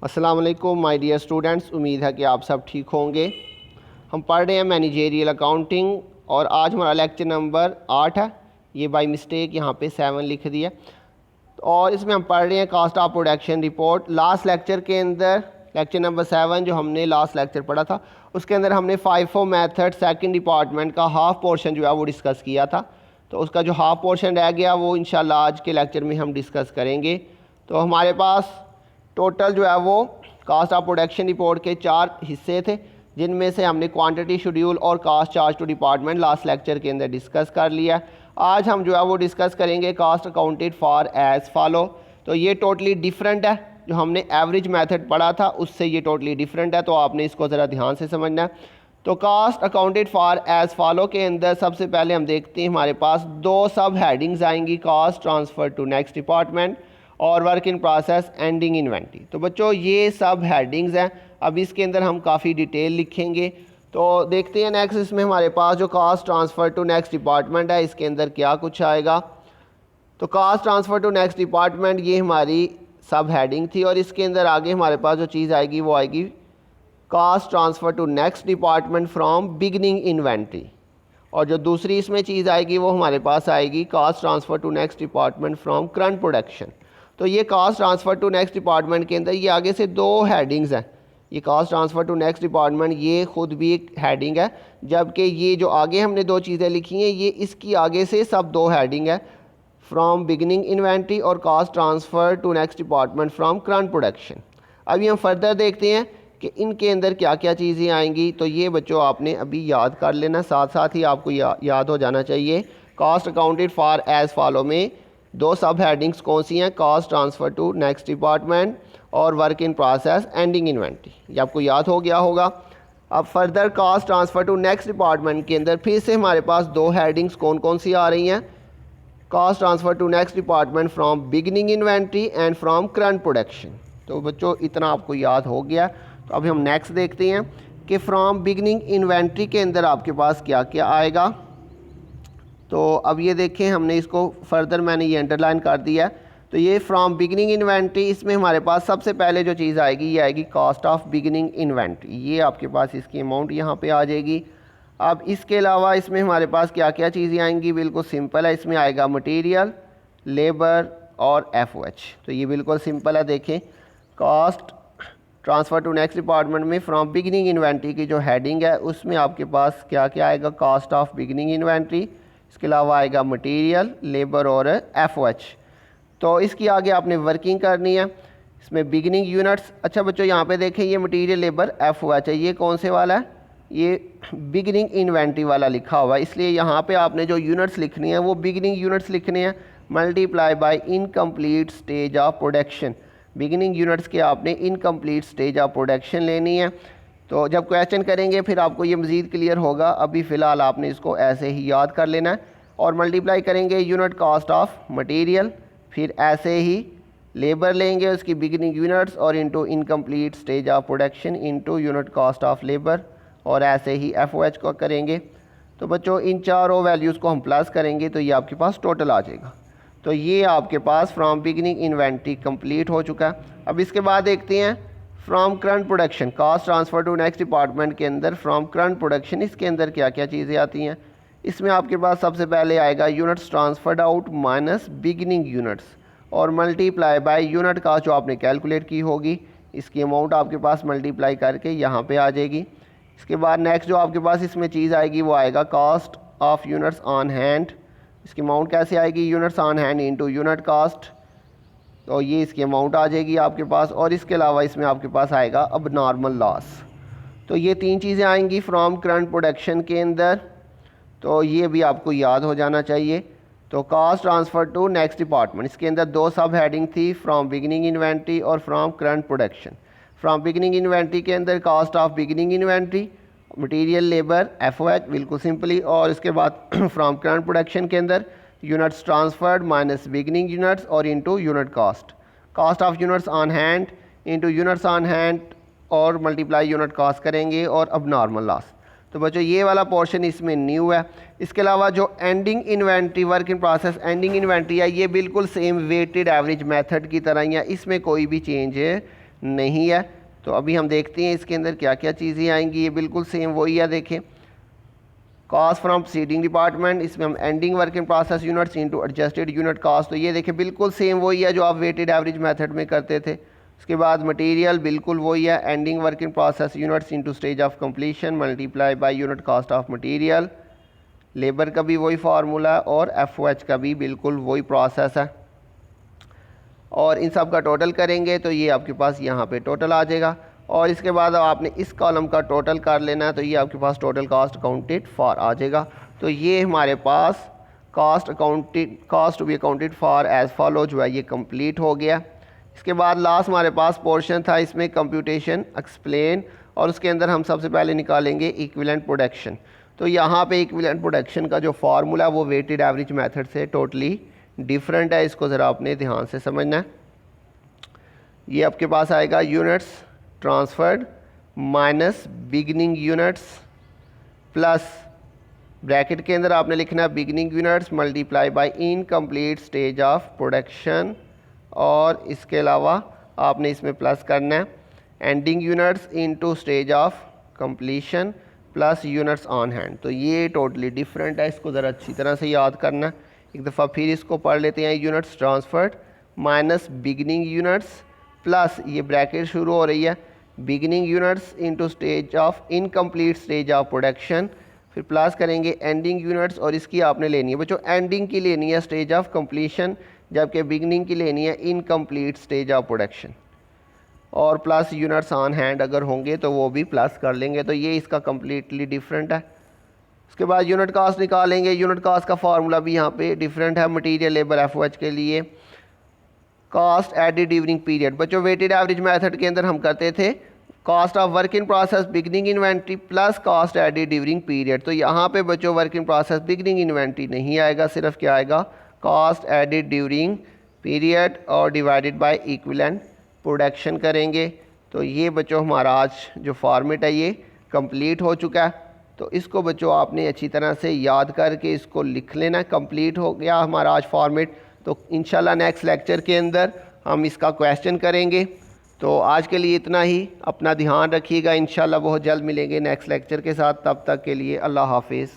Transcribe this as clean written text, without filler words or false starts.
अस्सलाम वालेकुम my dear students, उम्मीद है कि आप सब ठीक होंगे। हम पढ़ रहे हैं मैनेजेरियल अकाउंटिंग और आज हमारा लेक्चर नंबर 8 है। ये बाय मिस्टेक यहाँ पे 7 लिख दिया और इसमें हम पढ़ रहे हैं cost of production report. Last lecture के अंदर लेक्चर नंबर 7 जो हमने लास्ट लेक्चर पढ़ा था उसके अंदर हमने FIFO मेथड सेकंड डिपार्टमेंट का हाफ़ पोर्शन जो है वो डिस्कस किया था। तो उसका जो हाफ़ पोर्शन रह गया वो इंशाल्लाह आज के लेक्चर में हम डिस्कस करेंगे। तो हमारे पास टोटल जो है वो कास्ट ऑफ प्रोडक्शन रिपोर्ट के 4 हिस्से थे, जिनमें से हमने क्वांटिटी शेड्यूल और cost charge to department last lecture के अंदर डिस्कस कर लिया। आज हम जो है वो डिस्कस करेंगे cost accounted for as follow. तो ये टोटली डिफरेंट है, जो हमने एवरेज मेथड पढ़ा था उससे ये टोटली डिफरेंट है, तो आपने इसको ज़रा ध्यान से समझना है। तो cost accounted for as follow के अंदर सबसे पहले हम देखते हैं हमारे पास 2 सब हेडिंग्स आएंगी, cost transfer to next department और work in process ending inventory. तो बच्चों ये सब हेडिंग्स हैं, अब इसके अंदर हम काफ़ी डिटेल लिखेंगे। तो देखते हैं नेक्स्ट इसमें हमारे पास जो cost transfer to next department है इसके अंदर क्या कुछ आएगा। तो cost transfer to next department ये हमारी सब हेडिंग थी और इसके अंदर आगे हमारे पास जो चीज़ आएगी वो आएगी cost transfer to next department from beginning inventory, और जो दूसरी इसमें चीज़ आएगी वो हमारे पास आएगी cost transfer to next department from current production. तो ये cost transfer to next department के अंदर ये आगे से 2 हेडिंग्स हैं। ये cost transfer to next department ये खुद भी एक हेडिंग है, जबकि ये जो आगे हमने 2 चीज़ें लिखी हैं ये इसकी आगे से सब 2 हेडिंग है, फ्रॉम बिगनिंग इन्वेंट्री और cost transfer to next department from current production. अभी हम फर्दर देखते हैं कि इनके अंदर क्या क्या चीज़ें आएंगी। तो ये बच्चों आपने अभी याद कर लेना, साथ साथ ही आपको याद हो जाना चाहिए। Cost accounted for as follow में 2 सब हेडिंग्स कौन सी हैं, cost transfer to next department और work in process ending inventory, ये आपको याद हो गया होगा। अब further cost transfer to next department के अंदर फिर से हमारे पास 2 हेडिंग्स कौन कौन सी आ रही हैं, cost transfer to next department from beginning inventory and from current production. तो बच्चों इतना आपको याद हो गया। तो अभी हम नेक्स्ट देखते हैं कि फ्रॉम बिगनिंग इन्वेंट्री के अंदर आपके पास क्या क्या आएगा। तो अब ये देखें हमने इसको फर्दर मैंने ये अंडरलाइन कर दिया है। तो ये फ्रॉम बिगनिंग इन्वेंट्री, इसमें हमारे पास सबसे पहले जो चीज़ आएगी ये आएगी कास्ट ऑफ बिगनिंग इन्वेंट्री, ये आपके पास इसकी अमाउंट यहाँ पे आ जाएगी। अब इसके अलावा इसमें हमारे पास क्या क्या चीज़ें आएंगी, बिल्कुल सिंपल है। इसमें आएगा मटेरियल, लेबर और FOH। तो ये बिल्कुल सिंपल है। देखें cost transfer to next department में फ्रॉम बिगनिंग इन्वेंट्री की जो हेडिंग है उसमें आपके पास क्या क्या आएगा, कास्ट ऑफ बिगनिंग इन्वेंट्री, इसके अलावा आएगा मटेरियल, लेबर और FOH। तो इसकी आगे आपने वर्किंग करनी है। इसमें बिगनिंग यूनिट्स, अच्छा बच्चों यहाँ पे देखें ये मटेरियल, लेबर, FOH है, ये कौन से वाला है, ये बिगनिंग इन्वेंट्री वाला लिखा हुआ है, इसलिए यहाँ पे आपने जो यूनिट्स लिखनी है वो बिगनिंग यूनिट्स लिखने हैं, multiply by incomplete stage of production. Beginning units के आपने इनकम्प्लीट स्टेज ऑफ प्रोडक्शन लेनी है। तो जब क्वेश्चन करेंगे फिर आपको ये मज़ीद क्लियर होगा, अभी फ़िलहाल आपने इसको ऐसे ही याद कर लेना है। और मल्टीप्लाई करेंगे यूनिट कास्ट ऑफ मटेरियल, फिर ऐसे ही लेबर लेंगे उसकी बिगनिंग यूनिट्स और into incomplete stage of production into unit cost of labour, और ऐसे ही FOH को करेंगे। तो बच्चों इन चारों वैल्यूज़ को हम प्लस करेंगे तो ये आपके पास टोटल आ जाएगा। तो ये आपके पास फ्रॉम बिगनिंग इन्वेंट्री कंप्लीट हो चुका है। अब इसके बाद देखते हैं from current production, cost transfer to next department के अंदर फ्रॉम करंट प्रोडक्शन इसके अंदर क्या क्या चीज़ें आती हैं। इसमें आपके पास सबसे पहले आएगा units transferred out minus beginning units और मल्टीप्लाई बाय यूनिट कास्ट जो आपने कैलकुलेट की होगी, इसकी अमाउंट आपके पास मल्टीप्लाई करके यहाँ पे आ जाएगी। इसके बाद नेक्स्ट जो आपके पास इसमें चीज़ आएगी वो आएगा cost of units on hand, इसकी अमाउंट कैसे आएगी, units on hand into unit cost, तो ये इसकी अमाउंट आ जाएगी आपके पास। और इसके अलावा इसमें आपके पास आएगा अब नॉर्मल लॉस। तो ये 3 चीज़ें आएंगी फ्रॉम करंट प्रोडक्शन के अंदर, तो ये भी आपको याद हो जाना चाहिए। तो cost transfer to next department इसके अंदर 2 सब हेडिंग थी, फ्रॉम बिगनिंग इन्वेंट्री और from current production. From beginning inventory के अंदर cost of beginning inventory, material, labour, FOH बिल्कुल सिंपली, और इसके बाद फ्रॉम करंट प्रोडक्शन के अंदर units transferred minus beginning units और into unit cost, cost of units on hand into units on hand और मल्टीप्लाई यूनिट कास्ट करेंगे और अब नॉर्मल लॉस। तो बच्चों ये वाला पोर्शन इसमें न्यू है। इसके अलावा जो ending inventory, work in process ending inventory है, ये बिल्कुल सेम वेटेड एवरेज मेथड की तरह ही है, इसमें कोई भी चेंज नहीं है। तो अभी हम देखते हैं इसके अंदर क्या क्या चीज़ें आएंगी। ये बिल्कुल सेम वही है, देखें कास्ट फ्रॉम प्रीसीडिंग डिपार्टमेंट, इसमें हम ending work in process units into adjusted unit cost, तो ये देखें बिल्कुल सेम वही है जो आप वेटेड एवरेज मेथड में करते थे। उसके बाद मटेरियल बिल्कुल वही है, ending work in process units into stage of completion multiply by unit cost of material. Labour का भी वही फार्मूला है और FOH का भी बिल्कुल वही प्रोसेस है। और इन सब का टोटल करेंगे तो ये आपके पास यहाँ पे टोटल आ जाएगा। और इसके बाद आपने इस कॉलम का टोटल कर लेना है, तो ये आपके पास टोटल कास्ट अकाउंटेड फॉर आ जाएगा। तो ये हमारे पास cost to be accounted for as follow जो है ये कंप्लीट हो गया। इसके बाद लास्ट हमारे पास पोर्शन था, इसमें कंप्यूटेशन एक्सप्लेन, और उसके अंदर हम सबसे पहले निकालेंगे इक्विवेलेंट प्रोडक्शन। तो यहाँ पे इक्विवेलेंट प्रोडक्शन का जो फार्मूला वो वेटेड एवरेज मेथड से टोटली डिफरेंट है, इसको ज़रा आपने ध्यान से समझना है। ये आपके पास आएगा units transferred minus beginning units plus bracket के अंदर आपने लिखना है beginning units multiply by incomplete stage of production, और इसके अलावा आपने इसमें प्लस करना है ending units into stage of completion plus units on hand. तो ये टोटली डिफरेंट है, इसको ज़रा अच्छी तरह से याद करना है। एक दफ़ा फिर इसको पढ़ लेते हैं, units transferred minus beginning units plus ये ब्रैकेट शुरू हो रही है beginning units into stage of incomplete stage of production, फिर प्लस करेंगे एंडिंग यूनिट्स, और इसकी आपने लेनी है बच्चों एंडिंग की लेनी है स्टेज ऑफ कंप्लीशन, जबकि बिगनिंग की लेनी है इनकम्प्लीट स्टेज ऑफ प्रोडक्शन, और प्लस यूनिट्स ऑन हैंड अगर होंगे तो वो भी प्लस कर लेंगे। तो ये इसका कम्प्लीटली डिफरेंट है। उसके बाद यूनिट कास्ट निकालेंगे, यूनिट कास्ट का फार्मूला भी यहाँ पे डिफरेंट है मटेरियल लेबर FOH के लिए। कास्ट एडेड ड्यूरिंग पीरियड, बच्चों वेटेड एवरेज मेथड के अंदर हम करते थे cost of work in process beginning inventory plus cost added during period. तो यहाँ पे बच्चों work in process beginning inventory नहीं आएगा, सिर्फ क्या आएगा कास्ट एडेड ड्यूरिंग पीरियड और डिवाइडेड बाय इक्विवेलेंट प्रोडक्शन करेंगे। तो ये बच्चों हमारा आज जो फॉर्मेट है ये कंप्लीट हो चुका है। तो इसको बच्चों आपने अच्छी तरह से याद करके इसको लिख लेना। कंप्लीट हो गया हमारा आज फॉर्मेट। तो इंशाल्लाह नेक्स्ट लेक्चर के अंदर हम इसका क्वेश्चन करेंगे। तो आज के लिए इतना ही, अपना ध्यान रखिएगा। इंशाल्लाह बहुत जल्द मिलेंगे नेक्स्ट लेक्चर के साथ, तब तक के लिए अल्लाह हाफिज़।